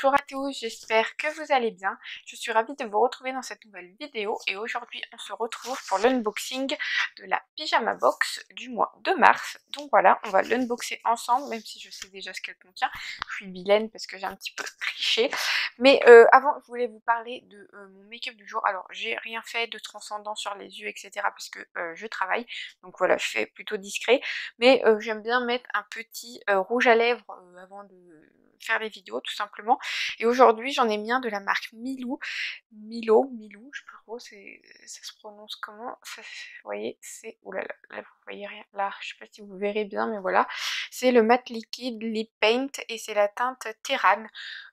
Bonjour à tous, j'espère que vous allez bien. Je suis ravie de vous retrouver dans cette nouvelle vidéo et aujourd'hui on se retrouve pour l'unboxing de la pyjama box du mois de mars. Donc voilà, on va l'unboxer ensemble, même si je sais déjà ce qu'elle contient. Je suis vilaine parce que j'ai un petit peu triché. Mais avant, je voulais vous parler de mon make-up du jour. Alors, j'ai rien fait de transcendant sur les yeux, etc. parce que je travaille. Donc voilà, je fais plutôt discret. Mais j'aime bien mettre un petit rouge à lèvres avant de faire les vidéos, tout simplement. Et aujourd'hui, j'en ai mis un de la marque Milou. Milou, je sais pas trop, ça se prononce comment ça, vous voyez, c'est... Oulala, là, vous voyez rien. Là, je sais pas si vous verrez bien, mais voilà. C'est le matte liquide Lip Paint et c'est la teinte Terran.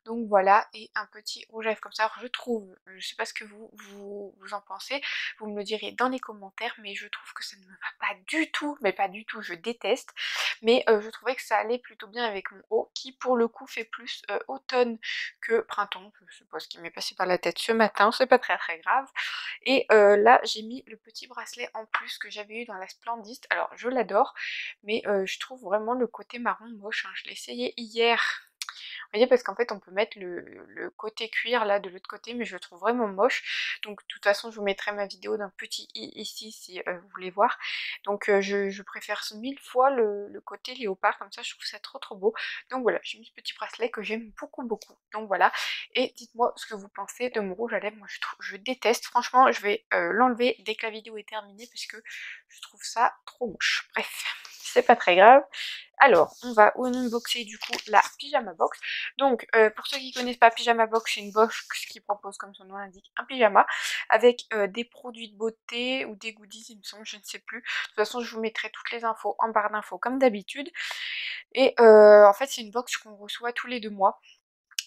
Donc voilà, et un petit rouge à lèvres comme ça. Alors, je trouve, je sais pas ce que vous en pensez, vous me le direz dans les commentaires, mais je trouve que ça ne me va pas du tout, mais pas du tout, je déteste. Mais je trouvais que ça allait plutôt bien avec mon haut, qui pour le coup fait plus automne que printemps. Je sais pas ce qui m'est passé par la tête ce matin, c'est pas très grave. Et là, j'ai mis le petit bracelet en plus que j'avais eu dans la Splendiste. Alors, je l'adore, mais je trouve vraiment le côté marron moche, hein. Je l'ai essayé hier. Vous voyez, parce qu'en fait on peut mettre le côté cuir là de l'autre côté, mais je le trouve vraiment moche. Donc de toute façon je vous mettrai ma vidéo d'un petit i ici si vous voulez voir. Donc je préfère 1000 fois le côté léopard, comme ça je trouve ça trop beau. Donc voilà, j'ai mis ce petit bracelet que j'aime beaucoup. Donc voilà, et dites-moi ce que vous pensez de mon rouge à lèvres. Moi je déteste, franchement je vais l'enlever dès que la vidéo est terminée parce que je trouve ça trop moche. Bref, c'est pas très grave. Alors, on va unboxer du coup la pyjama box. Donc, pour ceux qui connaissent pas pyjama box, c'est une box qui propose, comme son nom l'indique, un pyjama avec des produits de beauté ou des goodies, il me semble, je ne sais plus. De toute façon, je vous mettrai toutes les infos en barre d'infos comme d'habitude. Et en fait, c'est une box qu'on reçoit tous les 2 mois.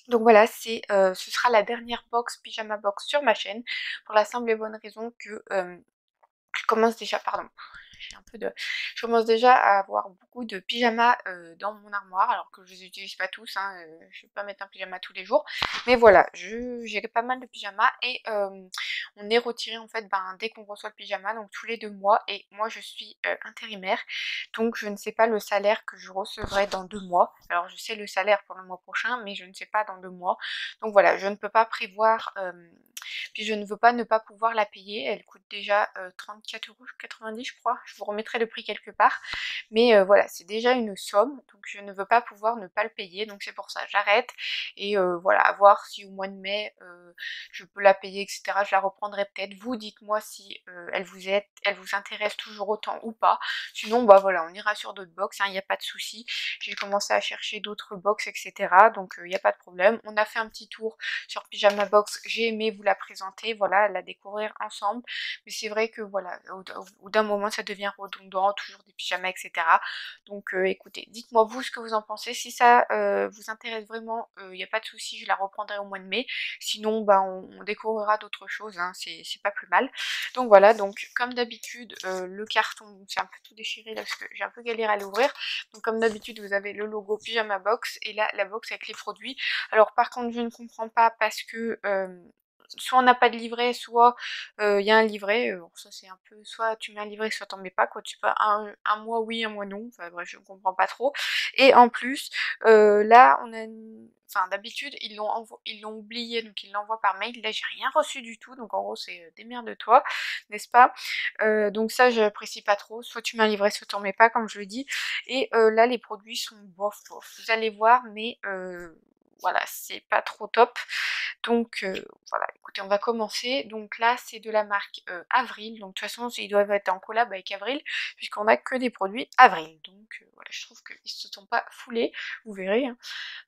Donc voilà, ce sera la dernière box pyjama box sur ma chaîne pour la simple et bonne raison que je commence déjà, pardon. J'ai un peu de... Je commence déjà à avoir beaucoup de pyjamas dans mon armoire, alors que je les utilise pas tous, hein, je vais pas mettre un pyjama tous les jours. Mais voilà, j'ai pas mal de pyjamas et on est retiré en fait dès qu'on reçoit le pyjama, donc tous les 2 mois. Et moi je suis intérimaire, donc je ne sais pas le salaire que je recevrai dans 2 mois. Alors je sais le salaire pour le mois prochain, mais je ne sais pas dans 2 mois. Donc voilà, je ne peux pas prévoir... puis je ne veux pas ne pas pouvoir la payer, elle coûte déjà 34,90 € je crois, je vous remettrai le prix quelque part, mais voilà, c'est déjà une somme, donc je ne veux pas pouvoir ne pas le payer, donc c'est pour ça, j'arrête, et voilà, à voir si au mois de mai, je peux la payer, etc., je la reprendrai peut-être. Vous dites-moi si elle vous intéresse toujours autant ou pas, sinon bah voilà, on ira sur d'autres box, il n'y a pas de souci. J'ai commencé à chercher d'autres box, etc., donc il n'y a pas de problème. On a fait un petit tour sur Pyjama Box, j'ai aimé vous la présenter, voilà, la découvrir ensemble, mais c'est vrai que voilà, au bout d'un moment ça devient redondant, toujours des pyjamas, etc. Donc écoutez, dites-moi vous ce que vous en pensez, si ça vous intéresse vraiment, il n'y a pas de souci, je la reprendrai au mois de mai, sinon bah, on découvrira d'autres choses, hein, c'est pas plus mal. Donc voilà, donc comme d'habitude, le carton, c'est un peu tout déchiré là parce que j'ai un peu galéré à l'ouvrir, donc comme d'habitude vous avez le logo Pyjama Box et là la box avec les produits. Alors par contre je ne comprends pas parce que soit on n'a pas de livret, soit il y a un livret, ça c'est un peu, soit tu mets un livret, soit t'en mets pas, quoi, tu sais pas, un mois oui, un mois non, enfin bref, je ne comprends pas trop. Et en plus, là on a enfin d'habitude ils l'ont oublié, donc ils l'envoient par mail, là j'ai rien reçu du tout, donc en gros c'est démerde-toi, n'est-ce pas? Donc ça j'apprécie pas trop, soit tu mets un livret, soit t'en mets pas, comme je le dis. Et là les produits sont bof, vous allez voir, mais voilà, c'est pas trop top. Donc voilà, écoutez, on va commencer. Donc là, c'est de la marque Avril. Donc de toute façon, ils doivent être en collab avec Avril, puisqu'on a que des produits Avril. Donc voilà, je trouve qu'ils se sont pas foulés, vous verrez, hein.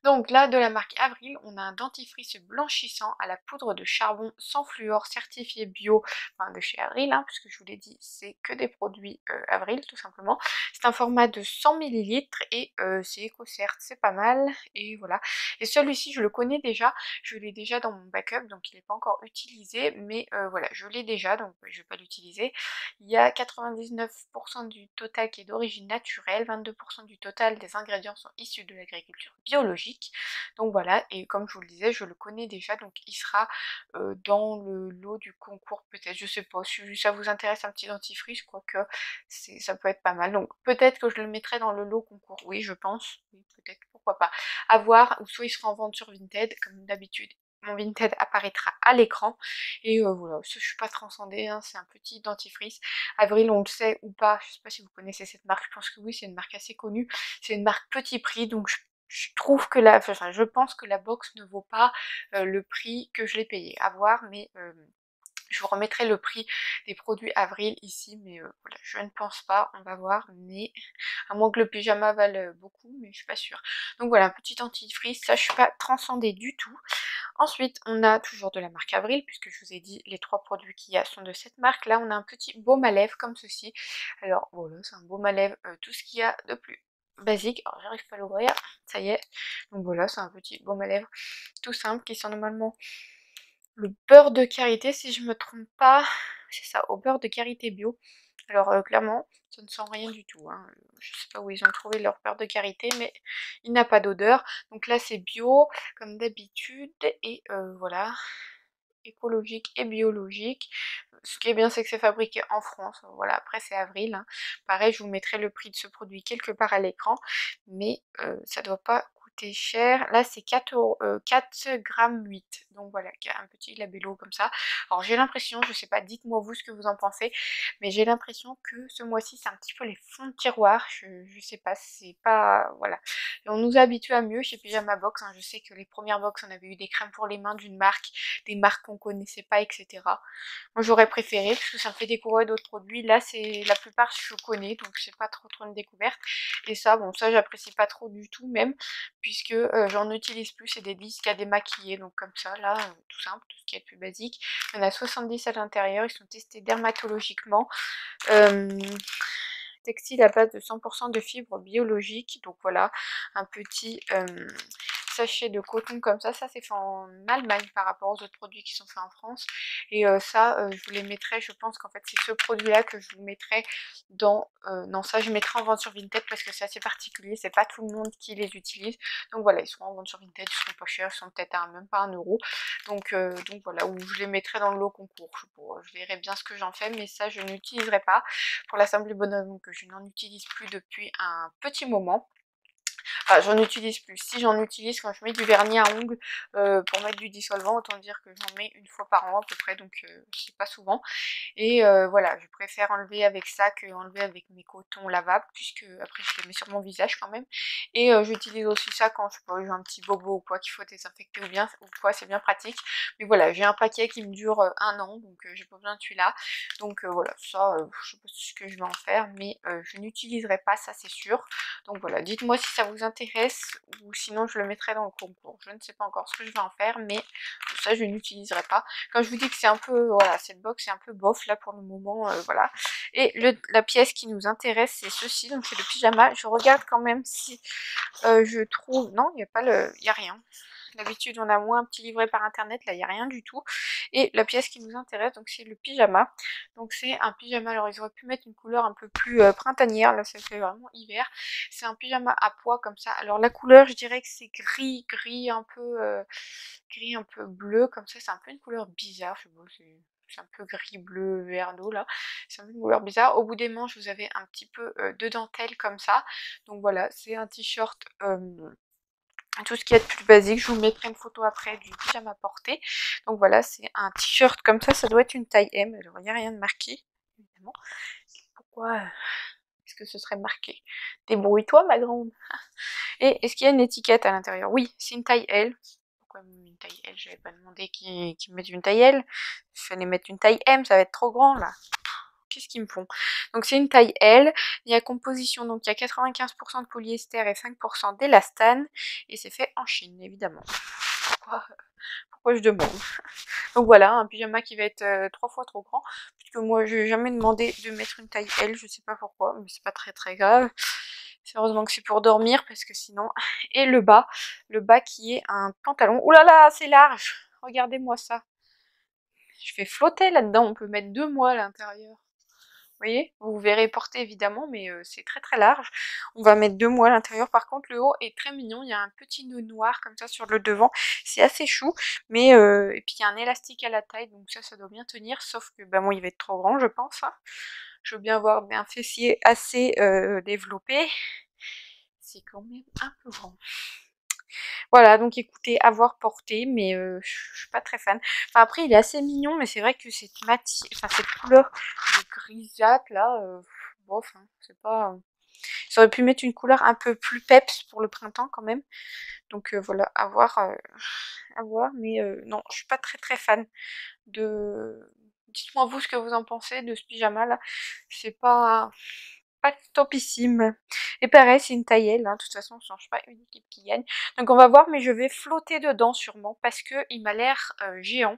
Donc là, de la marque Avril, on a un dentifrice blanchissant à la poudre de charbon sans fluor certifié bio, enfin de chez Avril, hein, puisque je vous l'ai dit, c'est que des produits Avril, tout simplement. C'est un format de 100 ml et c'est EcoCert, c'est pas mal, et voilà. Et celui-ci, je le connais déjà, je l'ai déjà dans mon backup, donc il n'est pas encore utilisé, mais voilà, je l'ai déjà, donc je vais pas l'utiliser. Il y a 99% du total qui est d'origine naturelle, 22% du total des ingrédients sont issus de l'agriculture biologique. Donc voilà, et comme je vous le disais, je le connais déjà, donc il sera dans le lot du concours peut-être, je sais pas, si ça vous intéresse un petit dentifrice, je crois que ça peut être pas mal. Donc peut-être que je le mettrai dans le lot concours, oui je pense, oui peut-être, pourquoi pas. À voir, ou soit il sera en vente sur Vinted, comme d'habitude. Mon Vinted apparaîtra à l'écran. Et voilà, je suis pas transcendée, hein, c'est un petit dentifrice. Avril, on le sait ou pas, je sais pas si vous connaissez cette marque, je pense que oui, c'est une marque assez connue. C'est une marque petit prix, donc je trouve que enfin, je pense que la box ne vaut pas le prix que je l'ai payé. À voir, mais je vous remettrai le prix des produits Avril ici, mais voilà, je ne pense pas, on va voir, mais à moins que le pyjama vale beaucoup, mais je suis pas sûre. Donc voilà, un petit dentifrice, ça je suis pas transcendée du tout. Ensuite, on a toujours de la marque Avril, puisque je vous ai dit les 3 produits qu'il y a sont de cette marque. Là, on a un petit baume à lèvres comme ceci. Alors voilà, c'est un baume à lèvres, tout ce qu'il y a de plus basique. Alors j'arrive pas à l'ouvrir, ça y est. Donc voilà, c'est un petit baume à lèvres tout simple qui sent normalement le beurre de karité, si je me trompe pas. C'est ça, au beurre de karité bio. Alors clairement, ça ne sent rien du tout, hein. Je sais pas où ils ont trouvé leur beurre de karité, mais il n'a pas d'odeur. Donc là c'est bio, comme d'habitude, et voilà, écologique et biologique. Ce qui est bien, c'est que c'est fabriqué en France. Voilà, après c'est avril, hein. Pareil, je vous mettrai le prix de ce produit quelque part à l'écran, mais ça doit pas coûter cher. Là c'est 4,8 g. Donc voilà, un petit labello comme ça. Alors j'ai l'impression, je sais pas, dites-moi vous ce que vous en pensez, mais j'ai l'impression que ce mois-ci c'est un petit peu les fonds de tiroir. Je sais pas, c'est pas... Voilà. Et on nous a habitués à mieux chez Pyjama Box, hein. Je sais que les premières box, on avait eu des crèmes pour les mains d'une marque, des marques qu'on connaissait pas, etc. Moi j'aurais préféré, parce que ça me fait découvrir d'autres produits. Là c'est la plupart je connais, donc c'est pas trop une découverte. Et ça, bon, ça j'apprécie pas trop du tout même, puisque j'en utilise plus, c'est des disques à démaquiller, donc comme ça, là, tout simple, tout ce qui est le plus basique. Il y en a 70 à l'intérieur, ils sont testés dermatologiquement. Textile à base de 100% de fibres biologiques, donc voilà, un petit sachet de coton comme ça c'est fait en Allemagne par rapport aux autres produits qui sont faits en France, et ça je vous les mettrai, je pense qu'en fait c'est ce produit là que je vous mettrai dans, non ça je mettrai en vente sur Vinted parce que c'est assez particulier, c'est pas tout le monde qui les utilise, donc voilà, ils seront en vente sur Vinted, ils seront pas chers, ils sont peut-être à même pas 1 euro, donc voilà, ou je les mettrai dans le lot concours, je verrai bien ce que j'en fais, mais ça je n'utiliserai pas, pour la simple et bonne raison que je n'en utilise plus depuis un petit moment. Enfin, j'en utilise plus. Si j'en utilise quand je mets du vernis à ongles pour mettre du dissolvant, autant dire que j'en mets une fois par an à peu près, donc c'est pas souvent. Et voilà, je préfère enlever avec ça que enlever avec mes cotons lavables, puisque après je les mets sur mon visage quand même. Et j'utilise aussi ça quand je sais pas, j'ai un petit bobo ou quoi qu'il faut désinfecter ou bien ou quoi, c'est bien pratique. Mais voilà, j'ai un paquet qui me dure 1 an, donc j'ai pas besoin de celui-là. Donc voilà, ça, je sais pas ce que je vais en faire, mais je n'utiliserai pas ça, c'est sûr. Donc voilà, dites-moi si ça vous intéresse, ou sinon je le mettrai dans le concours. Je ne sais pas encore ce que je vais en faire, mais ça je n'utiliserai pas. Quand je vous dis que c'est un peu, voilà, cette box est un peu bof là pour le moment, voilà. Et la pièce qui nous intéresse c'est ceci, donc c'est le pyjama. Je regarde quand même si je trouve, non il n'y a pas il n'y a rien. D'habitude on a moins un petit livret par internet, là il n'y a rien du tout. Et la pièce qui nous intéresse, donc c'est le pyjama. Donc c'est un pyjama, alors ils auraient pu mettre une couleur un peu plus printanière, là ça fait vraiment hiver. C'est un pyjama à pois comme ça. Alors la couleur je dirais que c'est gris un peu bleu, comme ça c'est un peu une couleur bizarre, je sais pas, c'est un peu gris, bleu, vert d'eau là. C'est un peu une couleur bizarre. Au bout des manches vous avez un petit peu de dentelle comme ça. Donc voilà, c'est un t-shirt... tout ce qu'il y a de plus basique, je vous mettrai une photo après du pyjama porté. Donc voilà, c'est un t-shirt comme ça doit être une taille M, alors il n'y a rien de marqué, évidemment. Pourquoi est-ce que ce serait marqué? Débrouille-toi ma grande. Et est-ce qu'il y a une étiquette à l'intérieur? Oui, c'est une taille L. Pourquoi une taille L? Je n'avais pas demandé qu'ils me mettent une taille L. Il fallait mettre une taille M, ça va être trop grand là. Qu'est-ce qu'ils me font? Donc c'est une taille L, il y a composition, donc il y a 95% de polyester et 5% d'élastane, et c'est fait en Chine, évidemment. Pourquoi je demande? Donc voilà, un pyjama qui va être 3 fois trop grand, puisque moi je n'ai jamais demandé de mettre une taille L, je sais pas pourquoi, mais c'est pas très grave. C'est heureusement que c'est pour dormir, parce que sinon... Et le bas qui est un pantalon. Ouh là là, c'est large! Regardez-moi ça. Je vais flotter là-dedans, on peut mettre 2 mois à l'intérieur. Vous voyez, vous verrez porter évidemment, mais c'est très large. On va mettre 2 mois à l'intérieur. Par contre, le haut est très mignon. Il y a un petit nœud noir comme ça sur le devant. C'est assez chou. Mais et puis il y a un élastique à la taille, donc ça doit bien tenir. Sauf que bah, moi, il va être trop grand, je pense, hein. Je veux bien avoir un fessier assez développé. C'est quand même un peu grand. Voilà, donc écoutez, à voir porter, mais je suis pas très fan. Enfin, après, il est assez mignon, mais c'est vrai que cette cette couleur grisâtre là, bof, hein, c'est pas... Ils auraient pu mettre une couleur un peu plus peps pour le printemps quand même. Donc voilà, à voir, mais non, je suis pas très fan de... Dites-moi vous ce que vous en pensez de ce pyjama là. C'est pas topissime. Et pareil, c'est une taille L, hein. De toute façon, on ne change pas une équipe qui gagne. Donc on va voir, mais je vais flotter dedans sûrement parce que il m'a l'air géant.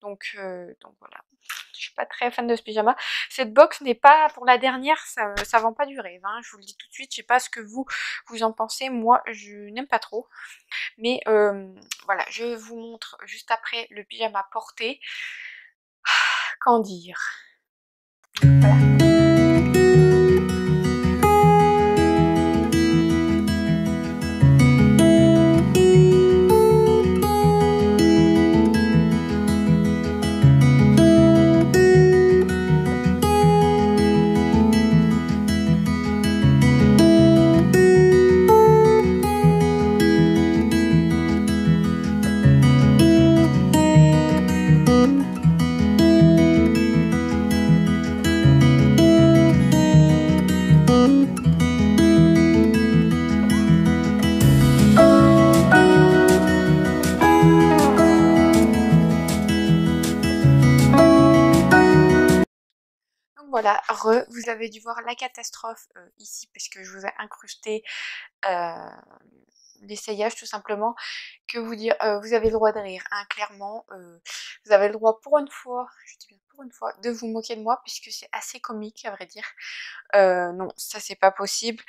Donc voilà. Je suis pas très fan de ce pyjama. Cette box n'est pas pour la dernière, ça vend pas du rêve, hein. Je vous le dis tout de suite. Je sais pas ce que vous en pensez. Moi, je n'aime pas trop. Mais voilà, je vous montre juste après le pyjama porté. Qu'en dire? Voilà. Voilà, vous avez dû voir la catastrophe ici parce que je vous ai incrusté euh, l'essayage tout simplement. Que vous dire, vous avez le droit de rire, hein, clairement, vous avez le droit pour une fois, je dis bien pour une fois, de vous moquer de moi puisque c'est assez comique à vrai dire. Non, ça c'est pas possible.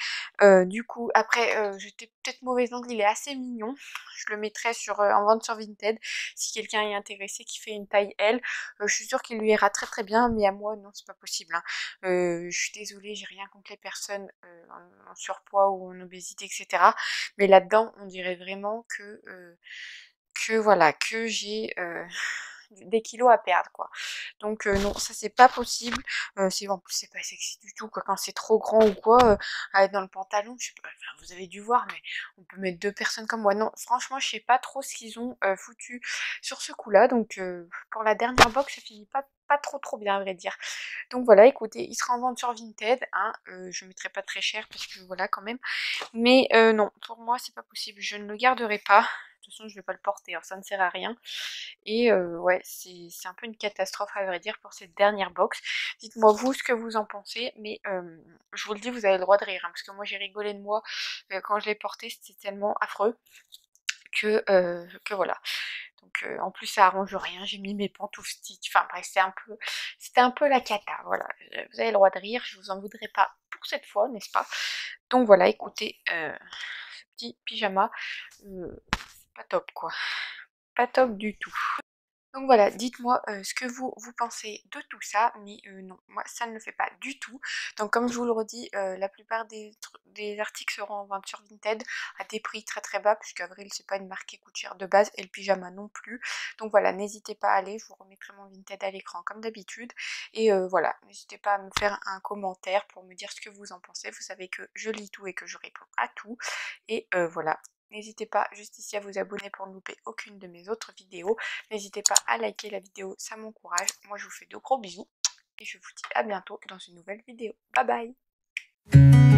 Du coup, après, j'étais peut-être mauvaise langue, il est assez mignon. Je le mettrai en vente sur Vinted si quelqu'un est intéressé qui fait une taille L. Je suis sûre qu'il lui ira très bien, mais à moi, non, c'est pas possible, hein. Je suis désolée, j'ai rien contre les personnes en surpoids ou en obésité, etc. Mais là-dedans, on dirait vraiment que voilà, que j'ai des kilos à perdre quoi. Donc non, ça c'est pas possible. En plus c'est pas sexy du tout quoi, quand c'est trop grand ou quoi, à être dans le pantalon, je sais pas, enfin, vous avez dû voir, mais on peut mettre deux personnes comme moi. Non, franchement je sais pas trop ce qu'ils ont foutu sur ce coup là, donc pour la dernière box ça finit pas trop bien à vrai dire. Donc voilà, écoutez, il sera en vente sur Vinted, hein, je mettrai pas très cher parce que voilà quand même. Mais non, pour moi c'est pas possible, je ne le garderai pas. De toute façon je vais pas le porter, alors ça ne sert à rien. Et ouais, c'est un peu une catastrophe à vrai dire pour cette dernière box. Dites-moi vous ce que vous en pensez, mais je vous le dis, vous avez le droit de rire, hein, parce que moi j'ai rigolé de moi quand je l'ai porté, c'était tellement affreux que voilà. Donc en plus ça arrange rien, j'ai mis mes pantoufles Stitch, enfin bref c'était un peu la cata, voilà. Vous avez le droit de rire, je vous en voudrais pas pour cette fois, n'est-ce pas? Donc voilà, écoutez, ce petit pyjama, c'est pas top quoi, pas top du tout. Donc voilà, dites-moi ce que vous pensez de tout ça, mais non, moi ça ne le fait pas du tout. Donc comme je vous le redis, la plupart des articles seront en vente sur Vinted à des prix très bas, puisque Avril c'est pas une marque qui coûte cher de base, et le pyjama non plus. Donc voilà, n'hésitez pas à aller, je vous remettrai mon Vinted à l'écran comme d'habitude. Et voilà, n'hésitez pas à me faire un commentaire pour me dire ce que vous en pensez. Vous savez que je lis tout et que je réponds à tout. Et voilà. N'hésitez pas juste ici à vous abonner pour ne louper aucune de mes autres vidéos. N'hésitez pas à liker la vidéo, ça m'encourage. Moi je vous fais de gros bisous et je vous dis à bientôt dans une nouvelle vidéo. Bye bye!